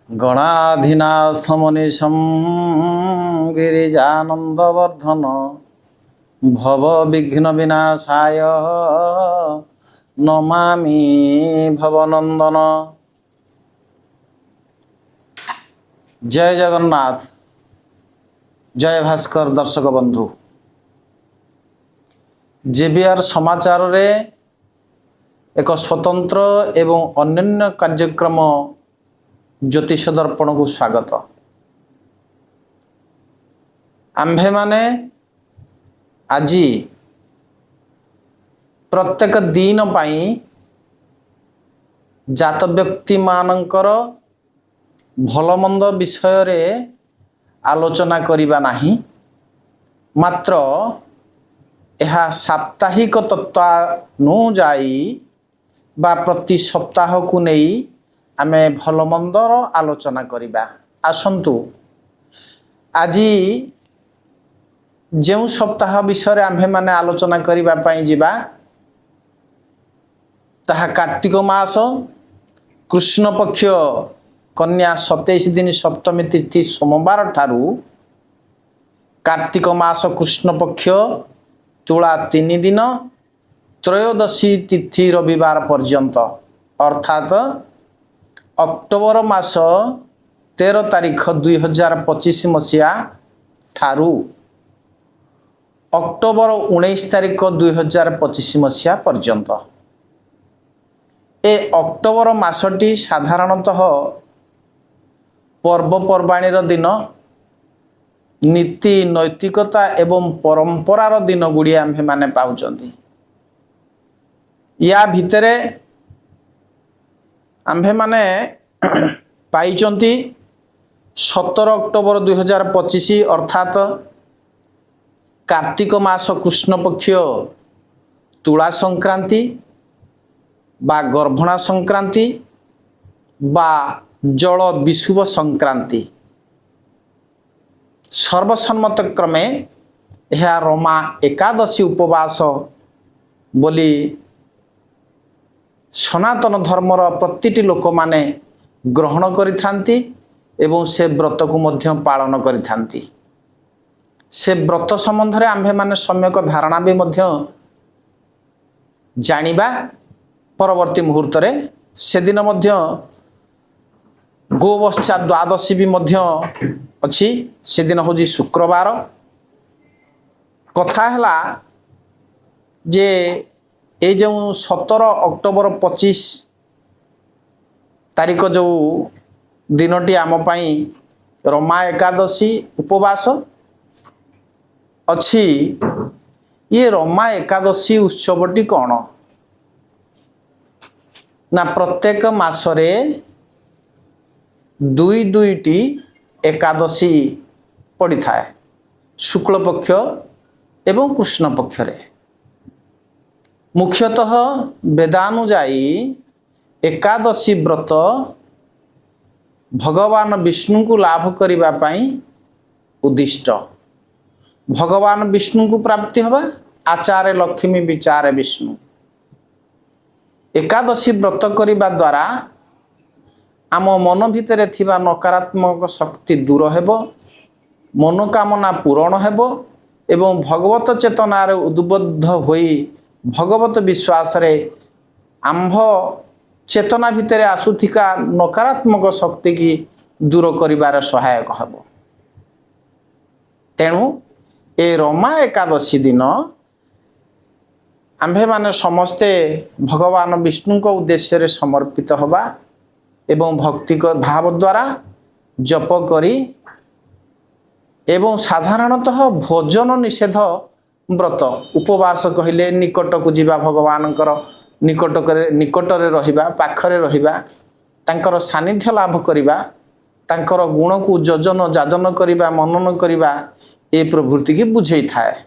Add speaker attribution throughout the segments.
Speaker 1: गणाधिनास्थमनिशं गिरिजानन्दवर्धन भवविघ्नविनाशाय नमामि भवनंदन। जय जगन्नाथ। जय भास्कर। दर्शक बंधु, जेबीआर समाचार रे एक स्वतंत्र एवं अन्य कार्यक्रम ज्योतिष दर्पण को स्वागत। आम्भे माने आज प्रत्येक दिन पाई जात व्यक्ति मानकर भलमंद विषय रे आलोचना करिबा नाही, मात्र यह साप्ताहिक तत्वानुजाई बा प्रति सप्ताह को नहीं आमे भलमंदर आलोचना करिबा। आसंतु आज जो सप्ताह विषय आम्भे माने आलोचना करिबा पाई जिबा ताहा कार्तिक मास कृष्ण पक्ष कन्या 27 दिन सप्तमी तिथि सोमवार ठारू कार्तिक मास कृष्ण पक्ष तुला 3 दिन त्रयोदशी तिथि रविवार पर्यंत, अर्थात अक्टोबर मास 13 तारीख 2025 मसीहा ठारू अक्टोबर 19 तारीख 2025 मसीहा पर्यंत। ए अक्टोबर मासटी साधारणतः पर्वपर्वाणीर दिन, नीति नैतिकता एवं परंपरार दिन गुड़ी आम्भे माने पाउचंती। या भितरे आम्भे माने पाइचंती 17 अक्टोबर 2025 अर्थात कार्तिक मास कृष्ण पक्ष तुला संक्रांति बा गर्भणा संक्रांति बा जल विषुव संक्रांति। सर्वसम्मत क्रमे यह रमा एकादशी उपवास बोली सनातन धर्मर प्रतिटी लोक माने ग्रहण करिथांती एवं से व्रत को मध्य पालन करिथांती। से व्रत संबंध रे आम्भे माने सम्यक धारणा भी मध्य जानिबा। परवर्ती मुहूर्त रे से दिन मध्य गोवत्सा द्वादशी भी मध्य अच्छी। से दिन हूँ शुक्रवार। कथा है जे ये जो 17 अक्टोबर 25 तारीख जो दिनटी आम पाई रमा एकादशी उपवास अच्छी। ये रमा एकादशी उत्सवटी कौन ना प्रत्येक मासरे दुईटी एकादशी पड़ी थाए, शुक्ल पक्ष एवं कृष्ण पक्ष रे। मुख्यतः वेदानुजाई एकादशी व्रत भगवान विष्णु को लाभ करिबा पाई उद्दिष्ट। भगवान विष्णु को प्राप्ति हवा आचार्य लक्ष्मी विचारे विष्णु। एकादशी व्रत करिबा द्वारा आम मन भितर थिबा नकारात्मक शक्ति दूर हेबो, मनोकामना पूरण हेबो एवं भगवत चेतनार उद्बुद्ध होई भगवत विश्वास रे आंभ चेतना भितर आसुथिका नकारात्मक शक्ति की दूर करिबार सहायक हेबो। तेणु ए रमा एकादशी दिन आम्भे माने समस्ते भगवान विष्णु को उद्देश्य रे समर्पित हवा एवं भक्ति को भाव द्वारा जप करी एवं साधारणतः भोजन निषेध व्रत उपवास कहले निकट को जीवा, भगवानकर निकट रे रहिबा, पाखरे रहिबा, तांकर सानिध्य लाभ करिबा, तांकर गुण को योजन जाजन करिबा, मनन करिबा, ए प्रवृत्ति की बुझेई थाए।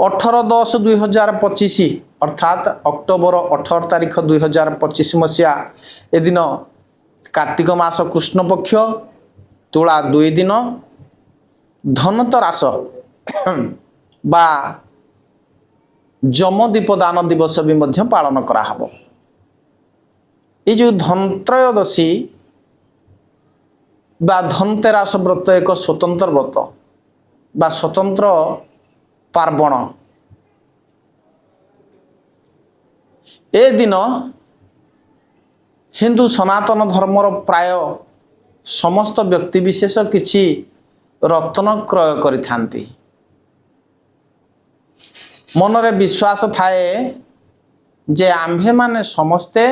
Speaker 1: 18/10/2025 अर्थात अक्टोबर 18 तारीख 2025 मसीहा ए दिन कार्तिक मास कृष्ण पक्ष तुला 2 दिन धनतरास बा ଯମ ଦୀପଦାନ ଦିବସ ବି ମଧ୍ୟ ପାଳନ କରାହବ। ଏଇ ଯେଉଁ ଧନତ୍ରୟୋଦଶୀ ବା ଧନତେରାସ ବ୍ରତ ଏକ ସ୍ୱତନ୍ତ୍ର ବ୍ରତ ବା ସ୍ୱତନ୍ତ୍ର ପାର୍ବଣ। ଏ ଦିନ ହିନ୍ଦୁ ସନାତନ ଧର୍ମର ପ୍ରାୟ ସମସ୍ତ ବ୍ୟକ୍ତିବିଶେଷ କିଛି ରତ୍ନ କ୍ରୟ କରିଥାନ୍ତି। ମନରେ ବିଶ୍ୱାସ ଥାଏ ଯେ ଆମ୍ଭେମାନେ ସମସ୍ତେ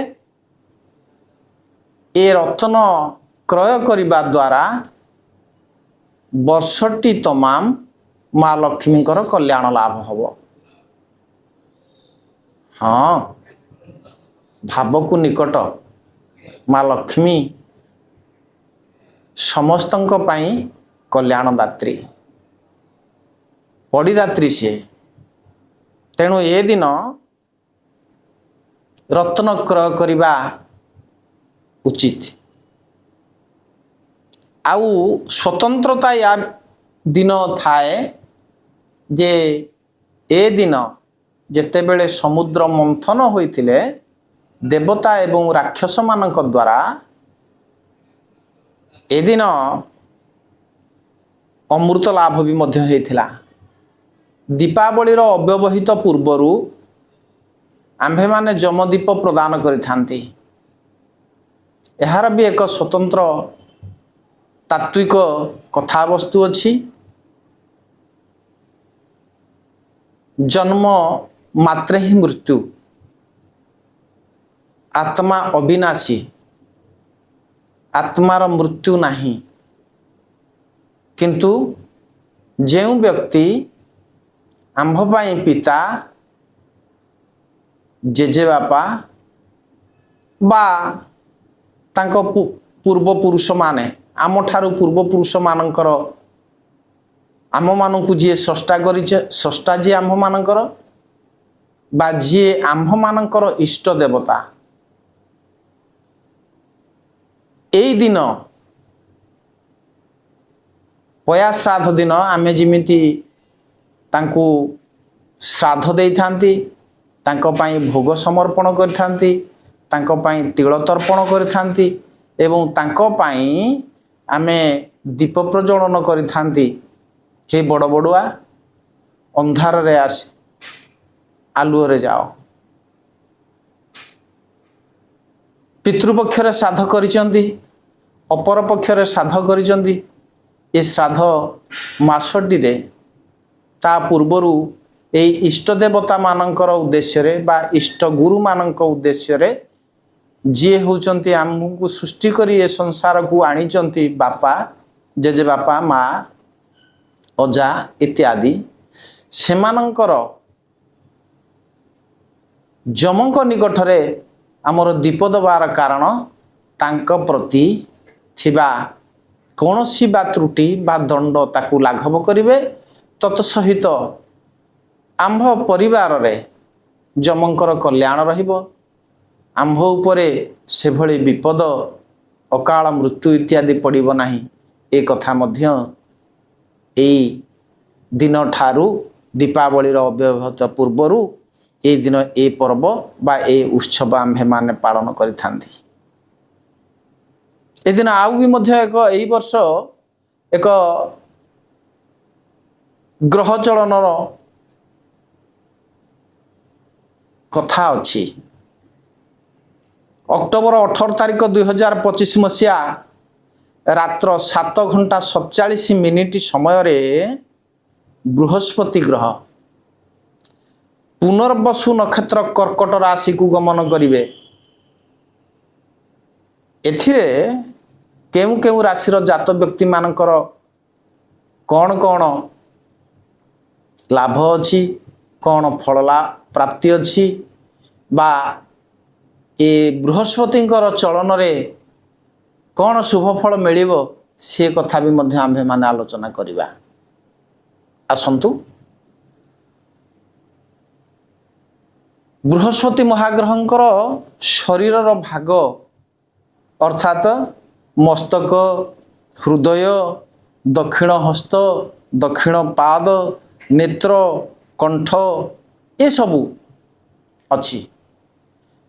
Speaker 1: ଏ ରତ୍ନ କ୍ରୟ କରିବା ଦ୍ୱାରା ବର୍ଷଟି ତମାମ ମା ଲକ୍ଷ୍ମୀଙ୍କର କଲ୍ୟାଣ ଲାଭ ହେବ। ହଁ, ଭାବକୁ ନିକଟ ମା ଲକ୍ଷ୍ମୀ ସମସ୍ତଙ୍କ ପାଇଁ କଲ୍ୟାଣଦାତ୍ରୀ, ପଡ଼ିଦାତ୍ରୀ ସିଏ। ତେଣୁ ଏ ଦିନ ରତ୍ନ କ୍ରୟ କରିବା ଉଚିତ। ଆଉ ସ୍ୱତନ୍ତ୍ରତା ୟା ଦିନ ଥାଏ ଯେ ଏ ଦିନ ଯେତେବେଳେ ସମୁଦ୍ର ମନ୍ଥନ ହୋଇଥିଲେ ଦେବତା ଏବଂ ରାକ୍ଷସମାନଙ୍କ ଦ୍ୱାରା ଏଦିନ ଅମୃତ ଲାଭ ବି ମଧ୍ୟ ହେଇଥିଲା। ଦୀପାବଳିର ଅବ୍ୟବହିତ ପୂର୍ବରୁ ଆମ୍ଭେମାନେ ଯମଦୀପ ପ୍ରଦାନ କରିଥାନ୍ତି। ଏହାର ବି ଏକ ସ୍ୱତନ୍ତ୍ର ତାତ୍ତ୍ୱିକ କଥାବସ୍ତୁ ଅଛି। ଜନ୍ମ ମାତ୍ରେ ହିଁ ମୃତ୍ୟୁ, ଆତ୍ମା ଅବିନାଶୀ, ଆତ୍ମାର ମୃତ୍ୟୁ ନାହିଁ। କିନ୍ତୁ ଯେଉଁ ବ୍ୟକ୍ତି ଆମ୍ଭ ପାଇଁ ପିତା, ଜେଜେବାପା ବା ତାଙ୍କ ପୂର୍ବପୁରୁଷମାନେ, ଆମଠାରୁ ପୂର୍ବପୁରୁଷମାନଙ୍କର, ଆମମାନଙ୍କୁ ଯିଏ ସ୍ରଷ୍ଟା କରିছে, ସ୍ରଷ୍ଟା ଯିଏ ଆମ୍ଭମାନଙ୍କର ବା ଯିଏ ଆମ୍ଭମାନଙ୍କର ଇଷ୍ଟ ଦେବତା, ଏଇ ଦିନ ପୟା ଶ୍ରାଦ୍ଧ ଦିନ ଆମେ ଯେମିତି ତାଙ୍କୁ ଶ୍ରାଦ୍ଧ ଦେଇଥାନ୍ତି, ତାଙ୍କ ପାଇଁ ଭୋଗ ସମର୍ପଣ କରିଥାନ୍ତି, ତାଙ୍କ ପାଇଁ ତିଳ ତର୍ପଣ କରିଥାନ୍ତି ଏବଂ ତାଙ୍କ ପାଇଁ ଆମେ ଦୀପ ପ୍ରଜ୍ୱଳନ କରିଥାନ୍ତି। ହେ ବଡ଼ ବଡ଼ୁଆ, ଅନ୍ଧାରରେ ଆସି ଆଲୁଅରେ ଯାଅ। ପିତୃପକ୍ଷରେ ଶ୍ରାଦ୍ଧ କରିଛନ୍ତି, ଅପର ପକ୍ଷରେ ଶ୍ରାଦ୍ଧ କରିଛନ୍ତି। ଏ ଶ୍ରାଦ୍ଧ ମାସଟିରେ ତା ପୂର୍ବରୁ ଏଇ ଇଷ୍ଟ ଦେବତାମାନଙ୍କର ଉଦ୍ଦେଶ୍ୟରେ ବା ଇଷ୍ଟ ଗୁରୁମାନଙ୍କ ଉଦ୍ଦେଶ୍ୟରେ, ଯିଏ ହେଉଛନ୍ତି ଆମକୁ ସୃଷ୍ଟି କରି ଏ ସଂସାରକୁ ଆଣିଛନ୍ତି, ବାପା, ଜେଜେବାପା, ମା, ଅଜା ଇତ୍ୟାଦି, ସେମାନଙ୍କର ଯମଙ୍କ ନିକଟରେ ଆମର ଦୀପ ଦେବାର କାରଣ ତାଙ୍କ ପ୍ରତି ଥିବା କୌଣସି ବା ତ୍ରୁଟି ବା ଦଣ୍ଡ ତାକୁ ଲାଘବ କରିବେ। ତତ୍ ସହିତ ଆମ୍ଭ ପରିବାରରେ ଯମଙ୍କର କଲ୍ୟାଣ ରହିବ। ଆମ୍ଭ ଉପରେ ସେଭଳି ବିପଦ, ଅକାଳ ମୃତ୍ୟୁ ଇତ୍ୟାଦି ପଡ଼ିବ ନାହିଁ। ଏ କଥା ମଧ୍ୟ ଏଇ ଦିନଠାରୁ ଦୀପାବଳିର ଅବ୍ୟବହିତ ପୂର୍ବରୁ এই দিন এই পর্ব বা এই উৎসব আম্ভেମାନେ পালন କରିଥାନ୍ତି। এদিন ଆଉ ବି ମଧ୍ୟ এই ବର୍ଷ ଏକ ଗ୍ରହ ଚଳନର କଥା ଅଛି। ଅକ୍ଟୋବର 18 ତାରିଖ 2025 ମସିହା ରାତ୍ର 7:47 ସମୟରେ ବୃହସ୍ପତି ଗ୍ରହ ପୁନର୍ବସୁ ନକ୍ଷତ୍ର କର୍କଟ ରାଶିକୁ ଗମନ କରିବେ। ଏଥିରେ କେଉଁ କେଉଁ ରାଶିର ଜାତ ବ୍ୟକ୍ତିମାନଙ୍କର କ'ଣ କ'ଣ ଲାଭ ଅଛି, କ'ଣ ଫଳ ପ୍ରାପ୍ତି ଅଛି ବା ଏ ବୃହସ୍ପତିଙ୍କର ଚଳନରେ କ'ଣ ଶୁଭ ଫଳ ମିଳିବ, ସେ କଥା ବି ମଧ୍ୟ ଆମ୍ଭେମାନେ ଆଲୋଚନା କରିବା। ଆସନ୍ତୁ, ବୃହସ୍ପତି ମହାଗ୍ରହଙ୍କର ଶରୀରର ଭାଗ ଅର୍ଥାତ୍ ମସ୍ତକ, ହୃଦୟ, ଦକ୍ଷିଣ ହସ୍ତ, ଦକ୍ଷିଣ ପାଦ, ନେତ୍ର, କଣ୍ଠ ଏ ସବୁ ଅଛି।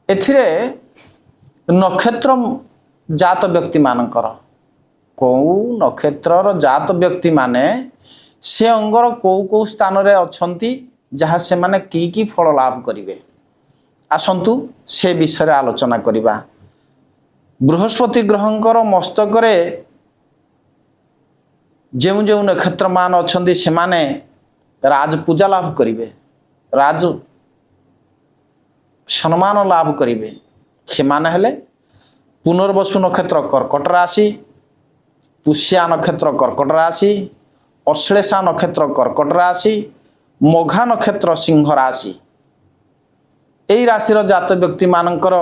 Speaker 1: ଏଥିରେ ନକ୍ଷତ୍ର ଜାତ ବ୍ୟକ୍ତି ମାନଙ୍କର କେଉଁ ନକ୍ଷତ୍ରର ଜାତ ବ୍ୟକ୍ତି ମାନେ ସେ ଅଙ୍ଗର କେଉଁ କେଉଁ ସ୍ଥାନରେ ଅଛନ୍ତି ଯାହା ସେମାନେ କି ଫଳ ଲାଭ କରିବେ। ଆସନ୍ତୁ ସେ ବିଷୟରେ ଆଲୋଚନା କରିବା। ବୃହସ୍ପତି ଗ୍ରହଙ୍କର ମସ୍ତକରେ ଯେଉଁ ଯେଉଁ ନକ୍ଷତ୍ରମାନ ଅଛନ୍ତି ସେମାନେ ରାଜ ପୂଜା ଲାଭ କରିବେ, ରାଜ ସମ୍ମାନ ଲାଭ କରିବେ। ସେମାନେ ହେଲେ ପୁନର୍ବସୁ ନକ୍ଷତ୍ର କର୍କଟ ରାଶି, ପୁଷ୍ୟା ନକ୍ଷତ୍ର କର୍କଟ ରାଶି, ଅଶ୍ଳେଷା ନକ୍ଷତ୍ର କର୍କଟ ରାଶି, ମଘା ନକ୍ଷତ୍ର ସିଂହ ରାଶି। ଏହି ରାଶିର ଜାତ ବ୍ୟକ୍ତି ମାନଙ୍କର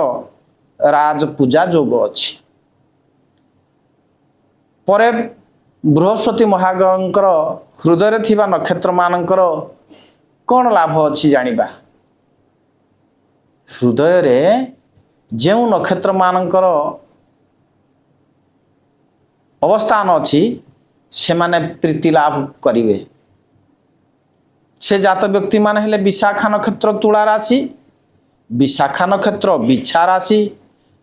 Speaker 1: ରାଜ ପୂଜା ଯୋଗ ଅଛି। ପରେ ବୃହସ୍ପତି ମହାଗ୍ରହଙ୍କର ହୃଦୟରେ ଥିବା ନକ୍ଷତ୍ର ମାନଙ୍କର କ'ଣ ଲାଭ ଅଛି ଜାଣିବା। ହୃଦୟରେ ଯେଉଁ ନକ୍ଷତ୍ର ମାନଙ୍କର ଅବସ୍ଥାନ ଅଛି ସେମାନେ ପ୍ରୀତି ଲାଭ କରିବେ। ସେ ଜାତ ବ୍ୟକ୍ତି ମାନେ ହେଲେ ବିଶାଖା ନକ୍ଷତ୍ର ତୁଳା ରାଶି, ବିଶାଖା ନକ୍ଷତ୍ର ବିଛା ରାଶି,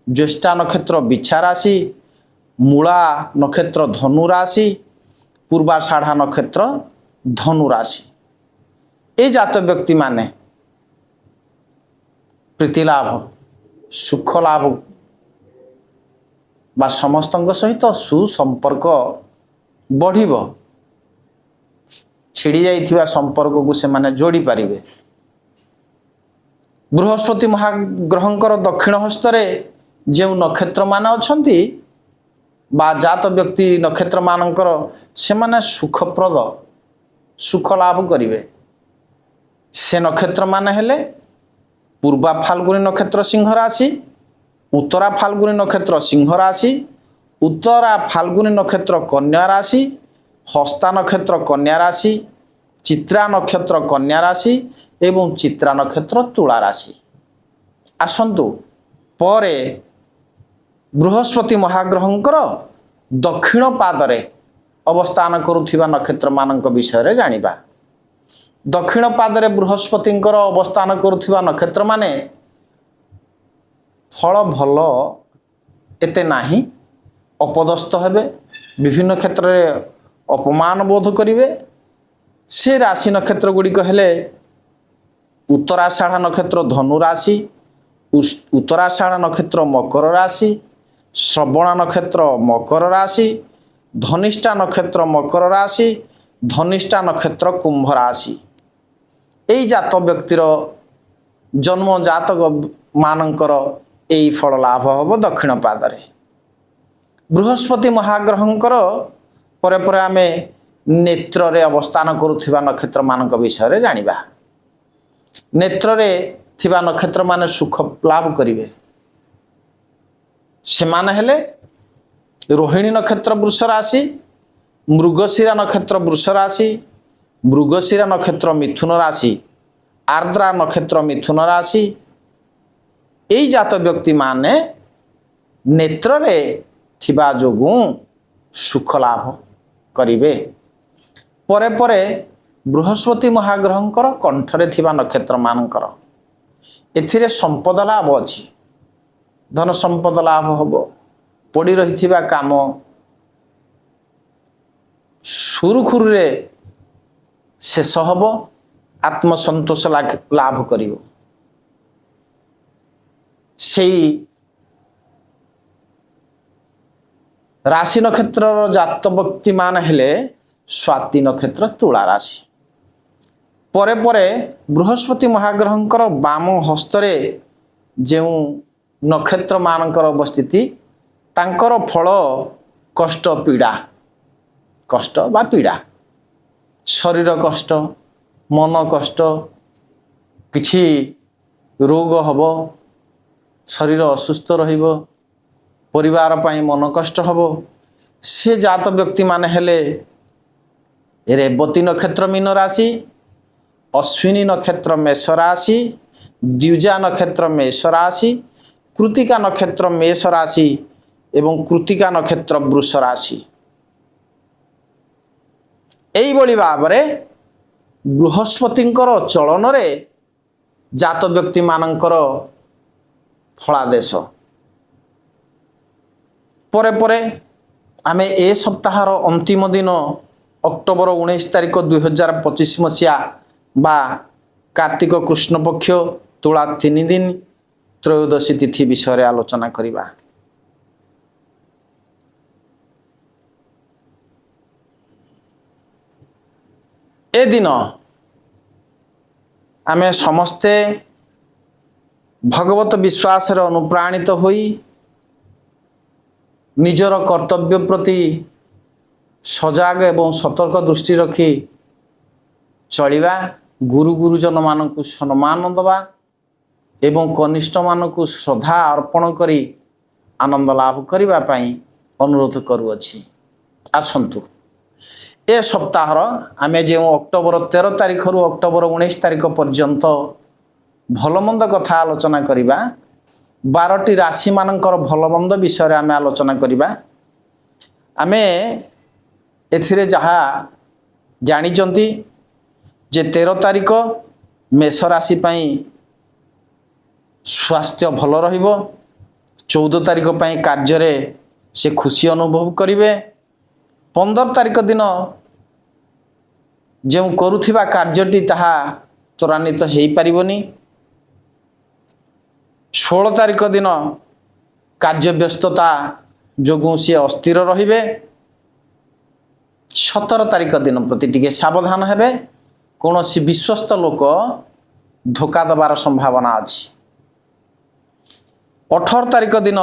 Speaker 1: ଜ୍ୟେଷ୍ଠା ନକ୍ଷତ୍ର ବିଛା ରାଶି, ମୂଳା ନକ୍ଷତ୍ର ଧନୁ ରାଶି, ପୂର୍ବାଷାଢ଼ା ନକ୍ଷତ୍ର ଧନୁ ରାଶି। এই জাত ବ୍ୟକ୍ତି ମାନେ ପ୍ରୀତି ଲାଭ, ସୁଖ ଲାଭ ବା ସମସ୍ତଙ୍କ ସହିତ ସୁସମ୍ପର୍କ ବଢ଼ିବ। ଛିଡ଼ି ଯାଇଥିବା ସମ୍ପର୍କକୁ ସେମାନେ ଯୋଡ଼ି ପାରିବେ। ବୃହସ୍ପତି ମହାଗ୍ରହଙ୍କର ଦକ୍ଷିଣ ହସ୍ତରେ ଯେଉଁ ନକ୍ଷତ୍ରମାନେ ଅଛନ୍ତି ବା ଜାତ ବ୍ୟକ୍ତି ନକ୍ଷତ୍ର ମାନଙ୍କର ସେମାନେ ସୁଖପ୍ରଦ, ସୁଖ ଲାଭ କରିବେ। ସେ ନକ୍ଷତ୍ର ମାନେ ହେଲେ ପୂର୍ବା ଫାଲ୍ଗୁନୀ ନକ୍ଷତ୍ର ସିଂହ ରାଶି, ଉତ୍ତରା ଫାଲ୍ଗୁନୀ ନକ୍ଷତ୍ର ସିଂହ ରାଶି, ଉତ୍ତରା ଫାଲ୍ଗୁନୀ ନକ୍ଷତ୍ର କନ୍ୟା ରାଶି, ହସ୍ତା ନକ୍ଷତ୍ର କନ୍ୟା ରାଶି, ଚିତ୍ରା ନକ୍ଷତ୍ର କନ୍ୟା ରାଶି ଏବଂ ଚିତ୍ରା ନକ୍ଷତ୍ର ତୁଳା ରାଶି। ଆସନ୍ତୁ ପରେ ବୃହସ୍ପତି ମହାଗ୍ରହଙ୍କର ଦକ୍ଷିଣ ପାଦରେ ଅବସ୍ଥାନ କରୁଥିବା ନକ୍ଷତ୍ର ମାନଙ୍କ ବିଷୟରେ ଜାଣିବା। ଦକ୍ଷିଣ ପାଦରେ ବୃହସ୍ପତିଙ୍କର ଅବସ୍ଥାନ କରୁଥିବା ନକ୍ଷତ୍ର ମାନେ ଫଳ ଭଲ ଏତେ ନାହିଁ, ଅପଦସ୍ଥ ହେବେ, ବିଭିନ୍ନ କ୍ଷେତ୍ରରେ ଅପମାନ ବୋଧ କରିବେ। ସେ ରାଶି ନକ୍ଷତ୍ର ଗୁଡ଼ିକ ହେଲେ ଉତ୍ତରାଷାଢ଼ା ନକ୍ଷତ୍ର ଧନୁ ରାଶି, ଉତ୍ତରାଷାଢ଼ା ନକ୍ଷତ୍ର ମକର ରାଶି, ଶ୍ରବଣା ନକ୍ଷତ୍ର ମକର ରାଶି, ଧନିଷ୍ଠା ନକ୍ଷତ୍ର ମକର ରାଶି, ଧନିଷ୍ଠା ନକ୍ଷତ୍ର କୁମ୍ଭ ରାଶି। এই ଜାତ ବ୍ୟକ୍ତିର ଜନ୍ମ ଜାତକ ମାନଙ୍କର এই ଫଳ ଲାଭ ହେବ ଦକ୍ଷିଣ ପାଦରେ। ବୃହସ୍ପତି ମହାଗ୍ରହଙ୍କର ପରେ ପରେ ଆମେ ନେତ୍ରରେ ଅବସ୍ଥାନ କରୁଥିବା ନକ୍ଷତ୍ର ମାନଙ୍କ ବିଷୟରେ ଜାଣିବା। ନେତ୍ରରେ ଥିବା ନକ୍ଷତ୍ର ମାନେ ସୁଖ ଲାଭ କରିବେ। ସେମାନେ ହେଲେ ରୋହିଣୀ ନକ୍ଷତ୍ର ବୃଷ ରାଶି, ମୃଗଶିରା ନକ୍ଷତ୍ର ବୃଷ ରାଶି, ମୃଗଶିରା ନକ୍ଷତ୍ର ମିଥୁନ ରାଶି, ଆର୍ଦ୍ରା ନକ୍ଷତ୍ର ମିଥୁନ ରାଶି। এই ଜାତ ବ୍ୟକ୍ତି ମାନେ ନେତ୍ରରେ ଥିବା ଯୋଗୁଁ ସୁଖ ଲାଭ କରିବେ। ପରେ ପରେ ବୃହସ୍ପତି ମହାଗ୍ରହଙ୍କର କଣ୍ଠରେ ଥିବା ନକ୍ଷତ୍ର ମାନଙ୍କର ଏଥିରେ ସମ୍ପଦ ଲାଭ ଅଛି, ଧନ ସମ୍ପଦ ଲାଭ ହେବ, ପଡ଼ି ରହିଥିବା କାମ ସୁରୁଖୁରୁରେ ଶେଷ ହେବ, ଆତ୍ମସନ୍ତୋଷ ଲାଭ କରିବ। ସେଇ ରାଶି ନକ୍ଷତ୍ରର ଜାତ ବ୍ୟକ୍ତି ମାନେ ହେଲେ ସ୍ୱାତି ନକ୍ଷତ୍ର ତୁଳା ରାଶି। ପରେ ପରେ ବୃହସ୍ପତି ମହାଗ୍ରହଙ୍କର ବାମ ହସ୍ତରେ ଯେଉଁ ନକ୍ଷତ୍ର ମାନଙ୍କର ଅବସ୍ଥିତି ତାଙ୍କର ଫଳ କଷ୍ଟ ପୀଡ଼ା, କଷ୍ଟ ବା ପୀଡ଼ା, ଶରୀର କଷ୍ଟ, ମନ କଷ୍ଟ, କିଛି ରୋଗ ହେବ, ଶରୀର ଅସୁସ୍ଥ ରହିବ, ପରିବାର ପାଇଁ ମନ କଷ୍ଟ ହେବ। ସେ ଜାତ ବ୍ୟକ୍ତି ମାନେ ହେଲେ ରେବତୀ ନକ୍ଷତ୍ର ମୀନ ରାଶି, ଅଶ୍ୱିନୀ ନକ୍ଷତ୍ର ମେଷ ରାଶି, ଦ୍ୱିଜା ନକ୍ଷତ୍ର ମେଷ ରାଶି, କୃତିକା ନକ୍ଷତ୍ର ମେଷ ରାଶି ଏବଂ କୃତିକା ନକ୍ଷତ୍ର ବୃଷ ରାଶି। এইଭଳି ଭାବରେ ବୃହସ୍ପତିଙ୍କର ଚଳନରେ ଜାତ ବ୍ୟକ୍ତିମାନଙ୍କର ଫଳାଦେଶ। ପରେ ପରେ ଆମେ ଏ ସପ୍ତାହର ଅନ୍ତିମ ଦିନ ଅକ୍ଟୋବର 19 ତାରିଖ 2025 ମସିହା ବା କାର୍ତ୍ତିକ କୃଷ୍ଣପକ୍ଷ ତୁଳା 3 ଦିନ ତ୍ରୟୋଦଶୀ ତିଥି ବିଷୟରେ ଆଲୋଚନା କରିବା। ଏ ଦିନ ଆମେ ସମସ୍ତେ ଭଗବତ ବିଶ୍ୱାସରେ ଅନୁପ୍ରାଣିତ ହୋଇ ନିଜର କର୍ତ୍ତବ୍ୟ ପ୍ରତି ସଜାଗ ଏବଂ ସତର୍କ ଦୃଷ୍ଟି ରଖି ଚଳିବା, ଗୁରୁ ଗୁରୁଜନମାନଙ୍କୁ ସମ୍ମାନ ଦେବା ଏବଂ କନିଷ୍ଠମାନଙ୍କୁ ଶ୍ରଦ୍ଧା ଅର୍ପଣ କରି ଆନନ୍ଦ ଲାଭ କରିବା ପାଇଁ ଅନୁରୋଧ କରୁଅଛି। ଆସନ୍ତୁ ଏ ସପ୍ତାହର ଆମେ ଯେଉଁ ଅକ୍ଟୋବର 13 ତାରିଖରୁ ଅକ୍ଟୋବର 19 ତାରିଖ ପର୍ଯ୍ୟନ୍ତ ଭଲମନ୍ଦ କଥା ଆଲୋଚନା କରିବା। 12ଟି ରାଶିମାନଙ୍କର ଭଲମନ୍ଦ ବିଷୟରେ ଆମେ ଆଲୋଚନା କରିବା। ଆମେ ଏଥିରେ ଯାହା ଜାଣିଛନ୍ତି ଯେ 13 ତାରିଖ ମେଷ ରାଶି ପାଇଁ ସ୍ୱାସ୍ଥ୍ୟ ଭଲ ରହିବ। 14 ତାରିଖ ପାଇଁ କାର୍ଯ୍ୟରେ ସେ ଖୁସି ଅନୁଭବ କରିବେ। 15 ତାରିଖ ଦିନ ଯେଉଁ କରୁଥିବା କାର୍ଯ୍ୟଟି ତାହା ତ୍ୱରାନ୍ୱିତ ହୋଇପାରିବନି। 16 ତାରିଖ ଦିନ କାର୍ଯ୍ୟ ବ୍ୟସ୍ତତା ଯୋଗୁଁ ସିଏ ଅସ୍ଥିର ରହିବେ। 17 ତାରିଖ ଦିନ ପ୍ରତି ଟିକେ ସାବଧାନ ହେବେ। କୌଣସି ବିଶ୍ୱସ୍ତ ଲୋକ ଧୋକା ଦେବାର ସମ୍ଭାବନା ଅଛି। 18 ତାରିଖ ଦିନ